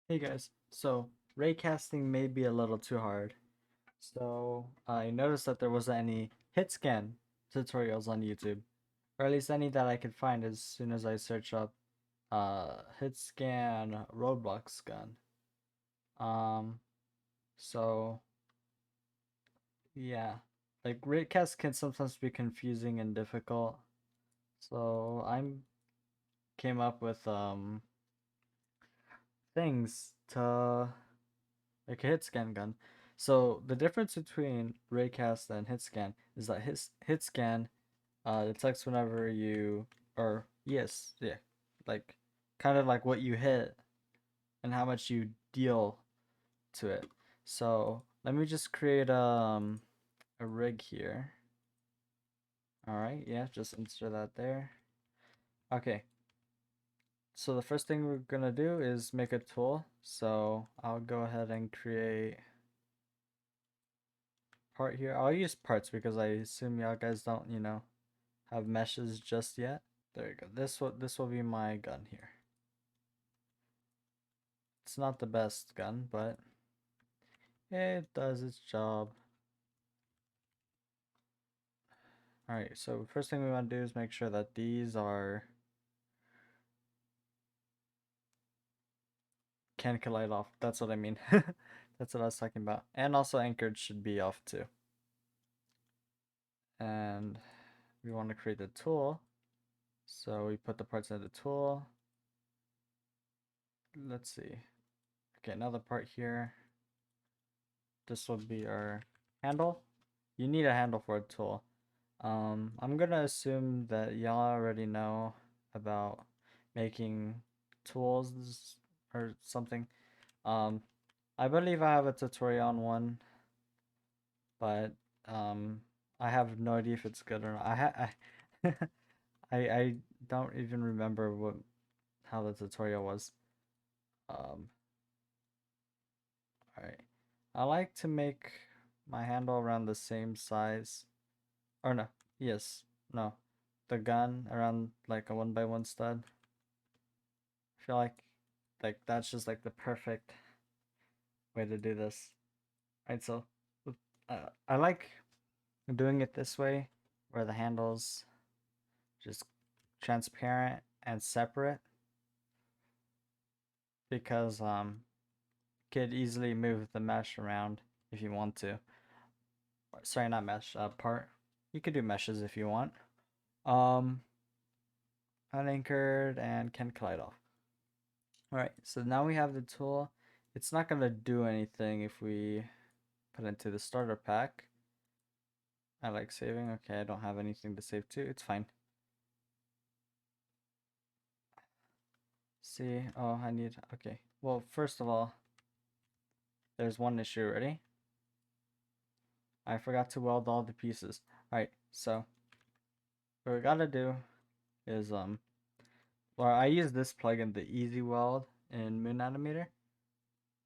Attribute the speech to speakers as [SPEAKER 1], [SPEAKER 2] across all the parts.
[SPEAKER 1] Hey guys, so raycasting may be a little too hard. So I noticed that there wasn't any hit scan tutorials on YouTube, or at least any that I could find as soon as I search up hit scan Roblox gun. Um so yeah. Like raycast can sometimes be confusing and difficult. So I'm came up with things to like a hit scan gun. So the difference between raycast and hit scan is that hit scan detects whenever you or yes, yeah, like kind of like what you hit and how much you deal to it. So let me just create a rig here. All right, yeah, just insert that there. Okay. So the first thing we're gonna do is make a tool. So I'll go ahead and create part here. I'll use parts because I assume y'all guys don't, have meshes just yet. There you go. This will be my gun here. It's not the best gun, but it does its job. Alright, so first thing we want to do is make sure that these are can collide off. That's what I mean. That's what I was talking about. And also anchored should be off too. And we want to create a tool. So we put the parts in the tool. Let's see. Okay, another part here. This will be our handle. You need a handle for a tool. I'm gonna assume that y'all already know about making tools or something. Um, I believe I have a tutorial on one, but um, I have no idea if it's good or not. I don't even remember how the tutorial was. Um, all right. I like to make my handle around the same size. Or no, yes, no. The gun around like a 1x1 stud. I feel like that's just like the perfect way to do this. Right, so I like doing it this way where the handle's just transparent and separate because you could easily move the mesh around if you want to. Sorry, not mesh, part. You could do meshes if you want. Um, Unanchored and can collide off. Alright, so now we have the tool. It's not going to do anything if we put it into the starter pack. I like saving. Okay, I don't have anything to save to. It's fine. See, oh, I need, okay. Well, first of all, there's one issue. Ready? I forgot to weld all the pieces. Alright, so what we gotta do is, well, I use this plugin, the Easy Weld in Moon Animator.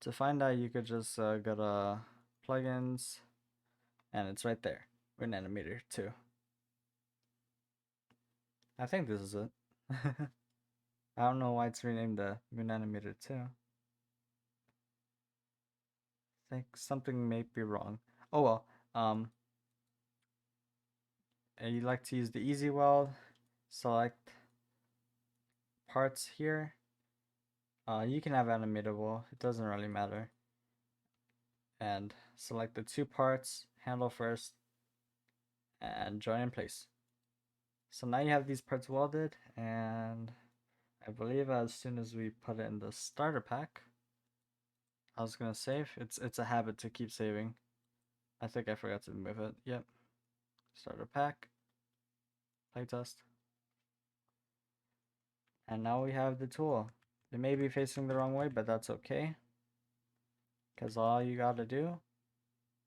[SPEAKER 1] To find out, you could just go to plugins, and it's right there. Moon Animator 2. I think this is it. I don't know why it's renamed the Moon Animator 2. I think something may be wrong. Oh well. Um, and you like to use the Easy Weld. Select parts here. You can have animatable. It doesn't really matter. And select the two parts. Handle first, and join in place. So now you have these parts welded, and I believe as soon as we put it in the starter pack, I was gonna save. It's a habit to keep saving. I think I forgot to move it. Yep. Starter pack. Playtest. And now we have the tool. It may be facing the wrong way, but that's okay. Because all you gotta do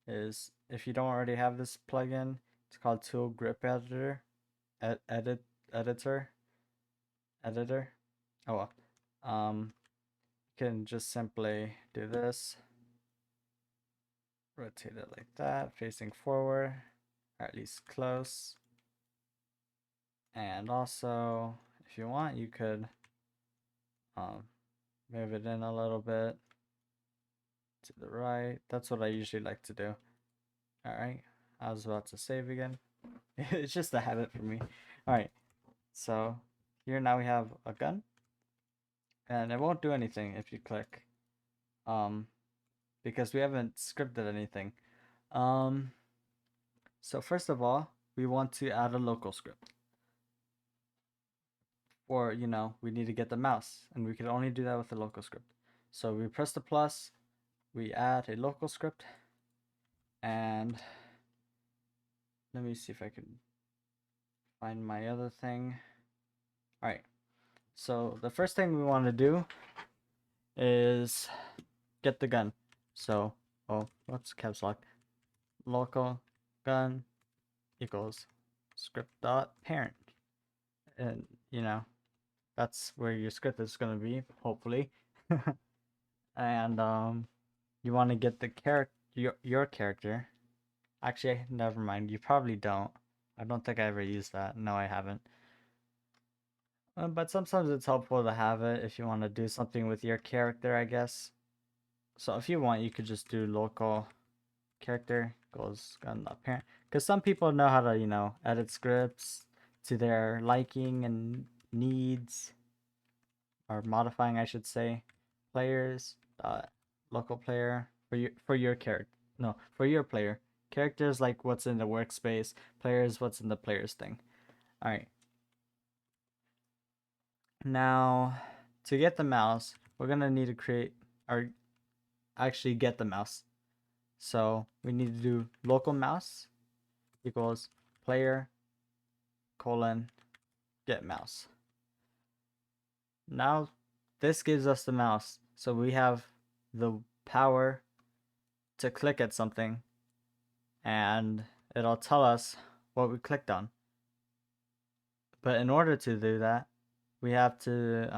[SPEAKER 1] is, if you don't already have this plugin, it's called Tool Grip Editor. Editor. Editor. Oh well. You can just simply do this. Rotate it like that, facing forward, or at least close. And also, if you want, you could Move it in a little bit to the right. That's what I usually like to do. All right. I was about to save again. It's just a habit for me. All right. So here now we have a gun, and it won't do anything if you click, um, because we haven't scripted anything. Um, so first of all, we want to add a local script. Or, we need to get the mouse, and we can only do that with the local script. So we press the plus, we add a local script, and let me see if I can find my other thing. All right. So the first thing we want to do is get the gun. So, what's caps lock? Local gun equals script dot parent, and that's where your script is gonna be, hopefully. And you want to get the your character. Actually, never mind. You probably don't. I don't think I ever used that. No, I haven't. But sometimes it's helpful to have it if you want to do something with your character, I guess. So if you want, you could just do local character goes gun parent. Because some people know how to, edit scripts to their liking and needs, or modifying, I should say. Players, local player for your character. No, for your player. Characters like what's in the workspace. Players what's in the players thing. All right. Now, to get the mouse, we're gonna need to create or actually get the mouse. So we need to do local mouse equals player colon get mouse. Now this gives us the mouse. So we have the power to click at something, and it'll tell us what we clicked on. But in order to do that, we have to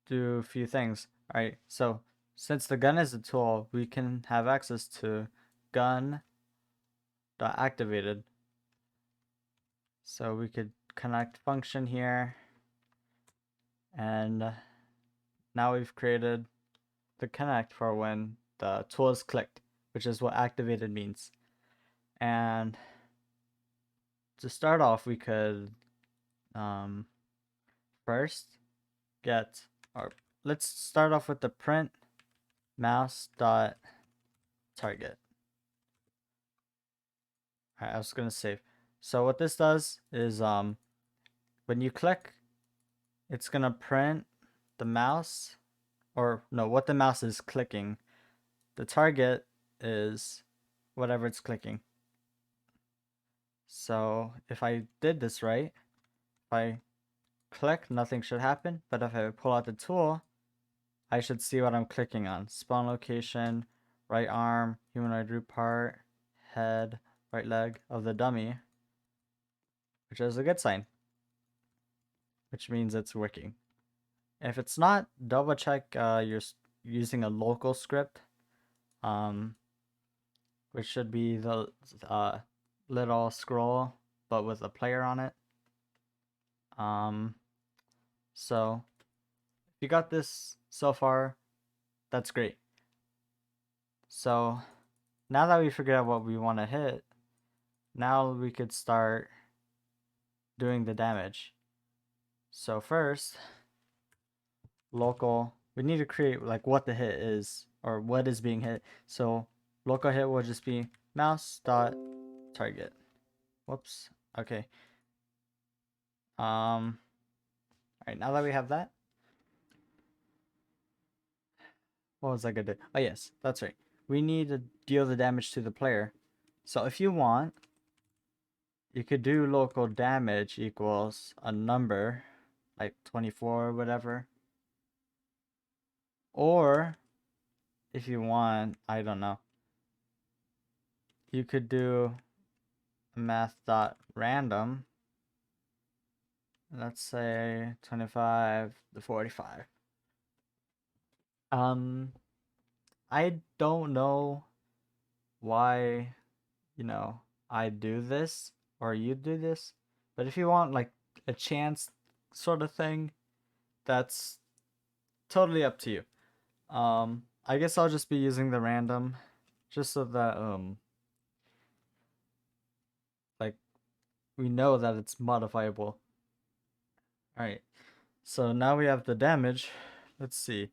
[SPEAKER 1] do a few things. All right, so since the gun is a tool, we can have access to gun.activated. So we could connect function here, and now we've created the connect for when the tool is clicked, which is what activated means. And to start off, we could first get, or let's start off with the print mouse dot target. All right, I was gonna save. So what this does is when you click, it's gonna print the mouse, or no, what the mouse is clicking. The target is whatever it's clicking. So if I did this right, if I click, nothing should happen. But if I pull out the tool, I should see what I'm clicking on. Spawn location, right arm, humanoid root part, head, right leg of the dummy, which is a good sign, which means it's working. If it's not, double check you're using a local script, which should be the little scroll, but with a player on it. So if you got this so far, that's great. So now that we figured out what we want to hit, now we could start doing the damage. So first, local, we need to create like what the hit is or what is being hit. So local hit will just be mouse dot target. Whoops. Okay. All right, now that we have that, what was I gonna do? Oh yes, that's right. We need to deal the damage to the player. So if you want, you could do local damage equals a number, like 24 or whatever. Or if you want, I don't know, you could do math.random. Let's say 25 to 45. I don't know why, I do this or you do this, but if you want like a chance sort of thing, that's totally up to you. I guess I'll just be using the random just so that like we know that it's modifiable. All right. So now we have the damage. Let's see.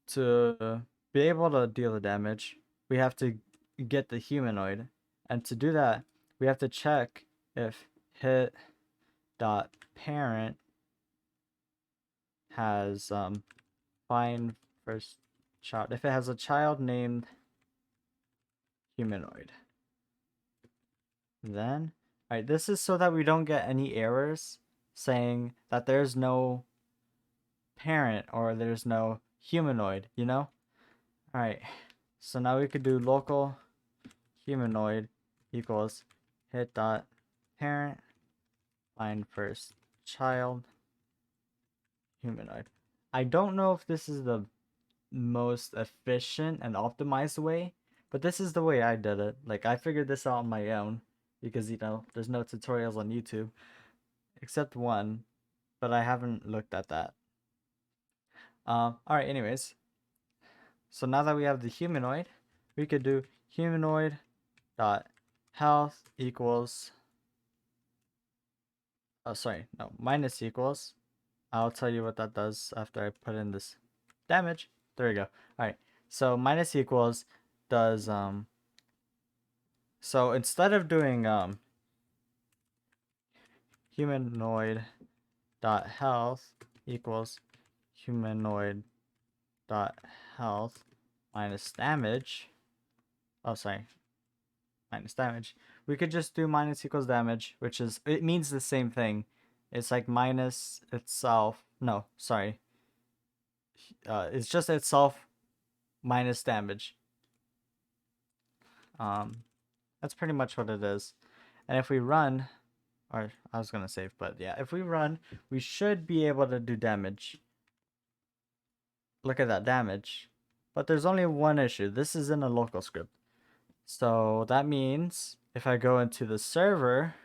[SPEAKER 1] To be able to deal the damage, we have to get the humanoid. And to do that, we have to check if hit dot parent has find first child. If it has a child named humanoid. Then, alright, this is so that we don't get any errors saying that there's no parent or there's no humanoid, you know? Alright, so now we could do local humanoid equals hit dot parent find first child humanoid. I don't know if this is the most efficient and optimized way, but this is the way I did it. Like, I figured this out on my own because, you know, there's no tutorials on YouTube except one, but I haven't looked at that. Alright, anyways. So now that we have the humanoid, we could do humanoid dot health equals minus equals. I'll tell you what that does after I put in this damage. There we go. Alright. So minus equals does so instead of doing humanoid dot health equals humanoid dot health minus damage. Oh, sorry. Minus damage. We could just do minus equals damage, which is, it means the same thing. It's like minus itself. No, sorry. It's just itself minus damage. That's pretty much what it is. And if we run, or I was gonna save, but yeah, if we run, we should be able to do damage. Look at that damage. But there's only one issue. This is in a local script. So that means if I go into the server,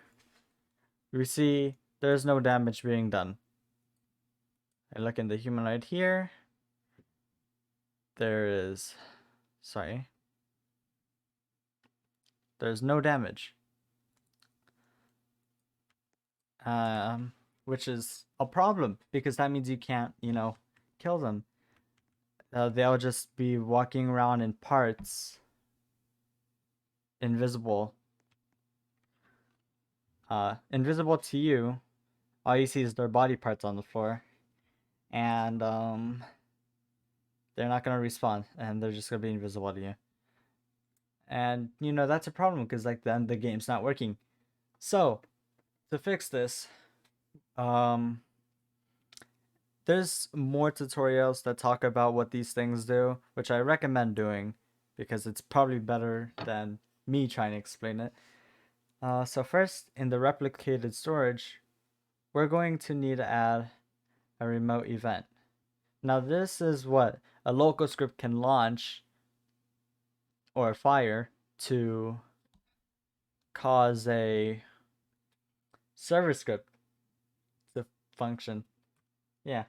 [SPEAKER 1] we see there's no damage being done. I look in the humanoid here. There's no damage. Which is a problem because that means you can't, you know, kill them. They'll just be walking around in parts, invisible. Invisible to you. All you see is their body parts on the floor, and they're not gonna respawn, and they're just gonna be invisible to you. And you know that's a problem because like then the game's not working. So to fix this, there's more tutorials that talk about what these things do, which I recommend doing because it's probably better than me trying to explain it. So first, in the replicated storage, we're going to need to add a remote event. Now this is what a local script can launch or fire to cause a server script to function. Yeah.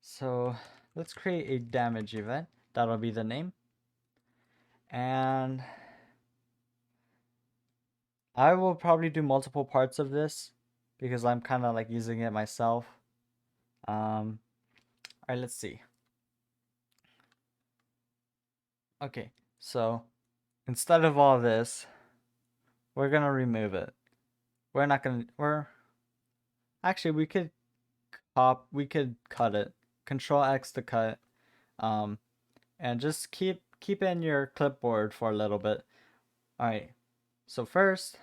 [SPEAKER 1] So let's create a damage event. That'll be the name. And I will probably do multiple parts of this because I'm kind of like using it myself. Alright, let's see. Okay, so instead of all this, we're gonna remove it. We're not gonna, actually we could cut it. Control X to cut. And just keep it in your clipboard for a little bit. Alright, so first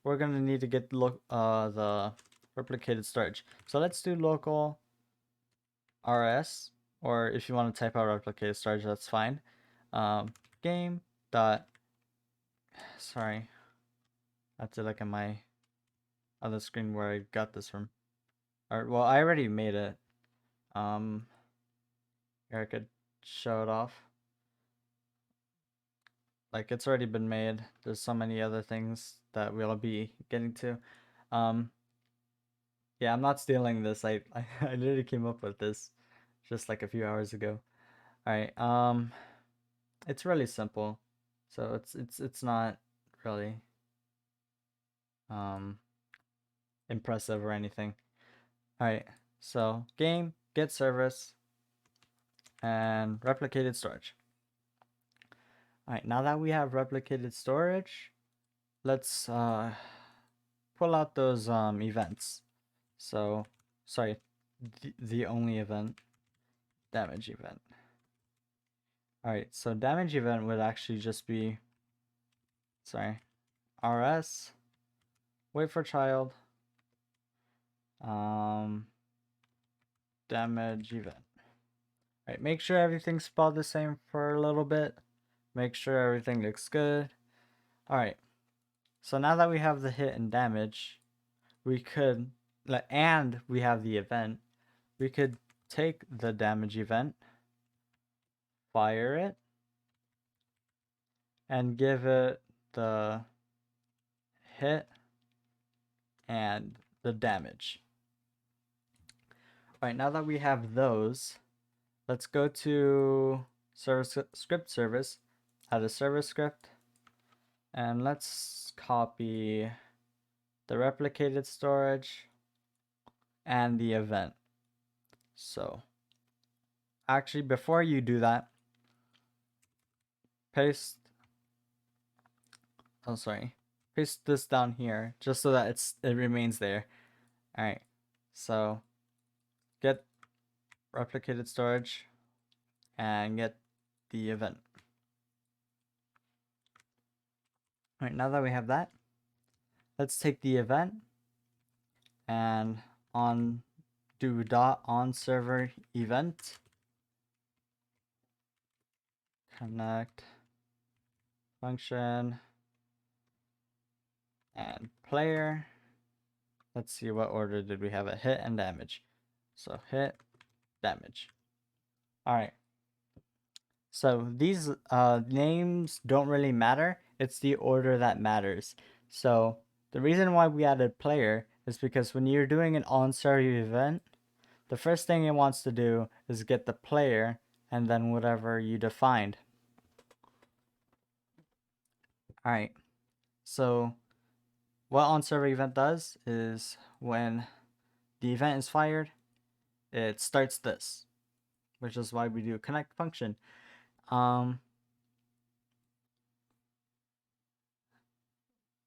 [SPEAKER 1] we're gonna need to get the replicated storage. So let's do local rs, or if you want to type out replicated storage, that's fine. Game dot, sorry, I have to look at my other screen where I got this from. Or well, I already made it. Here I could show it off. Like it's already been made. There's so many other things that we'll be getting to. Yeah, I'm not stealing this. I literally came up with this just like a few hours ago. All right. It's really simple. So it's not really um impressive or anything. All right. So, game, get service, and replicated storage. All right, now that we have replicated storage, let's pull out those events. So, sorry, the only event, damage event. All right, so damage event would actually just be, sorry, rs, wait for child, um, damage event. All right, make sure everything's spelled the same for a little bit. Make sure everything looks good. All right, so now that we have the hit and damage, we could, and we have the event, we could take the damage event, fire it, and give it the hit and the damage. All right, now that we have those, let's go to script service, add a service script, and let's copy the replicated storage and the event. So actually, before you do that, paste paste this down here just so that it remains there. All right, so get replicated storage and get the event. All right, now that we have that, let's take the event and do dot on server event connect function and player. Let's see, what order did we have it? Hit and damage. So hit, damage. All right. So these names don't really matter. It's the order that matters. So the reason why we added player is because when you're doing an on-server event, the first thing it wants to do is get the player and then whatever you defined. All right. So what on-server event does is when the event is fired, it starts this, which is why we do a connect function.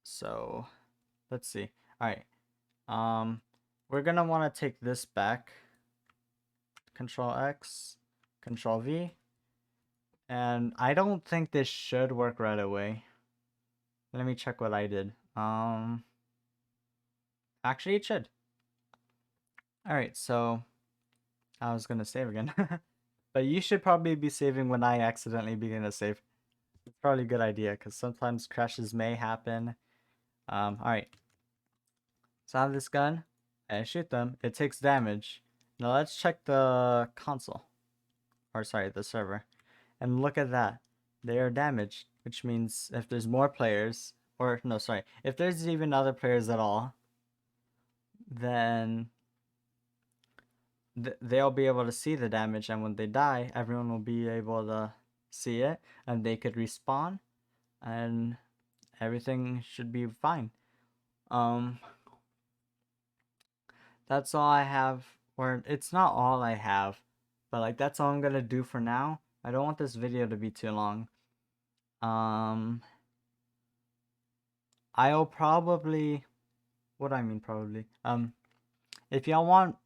[SPEAKER 1] So let's see. All right. We're gonna want to take this back. Control X, Control V, and I don't think this should work right away. Let me check what I did. Actually, it should. All right. So I was gonna save again, but you should probably be saving when I accidentally begin to save. It's probably a good idea because sometimes crashes may happen. All right. So I have this gun. I shoot them. It takes damage. Now let's check the console. Or sorry, the server. And look at that. They are damaged. Which means if there's more players, or no, sorry, if there's even other players at all, then they'll be able to see the damage, and when they die, everyone will be able to see it, and they could respawn, and everything should be fine. That's all I have, or it's not all I have, but like that's all I'm gonna do for now. I don't want this video to be too long. I'll probably, what do I mean probably? If y'all want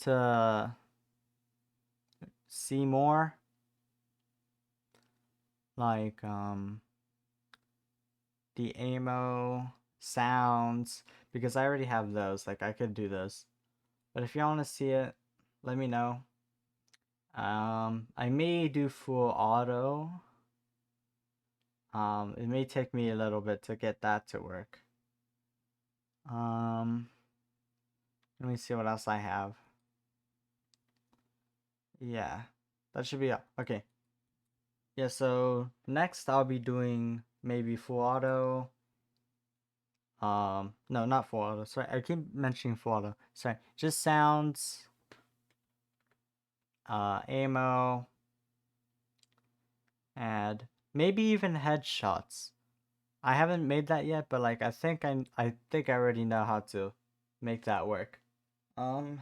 [SPEAKER 1] to see more, like the ammo sounds, because I already have those, like I could do those. But if y'all want to see it, let me know. I may do full auto. It may take me a little bit to get that to work. Let me see what else I have. Yeah, that should be up. Okay. Yeah, so next I'll be doing maybe full auto. No, not full auto. Sorry, I keep mentioning full auto. Sorry, just sounds, ammo, and maybe even headshots. I haven't made that yet, but like I think I already know how to make that work. Um,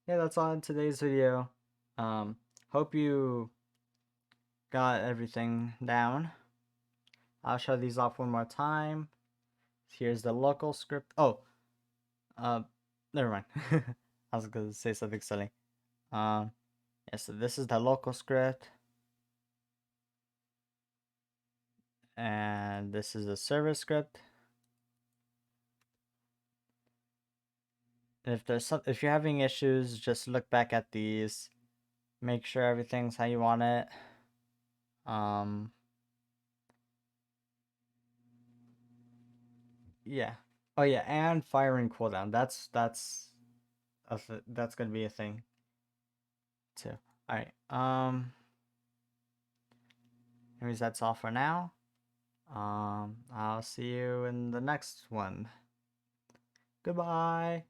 [SPEAKER 1] yeah, that's all in today's video. Um, hope you got everything down. I'll show these off one more time. Here's the local script. Oh, uh, never mind. I was gonna say something silly. Yeah, so this is the local script, and this is the server script. And if you're having issues, just look back at these. Make sure everything's how you want it. Um, yeah. Oh yeah, and firing cooldown. That's gonna be a thing too. All right. Anyways, that's all for now. I'll see you in the next one. Goodbye.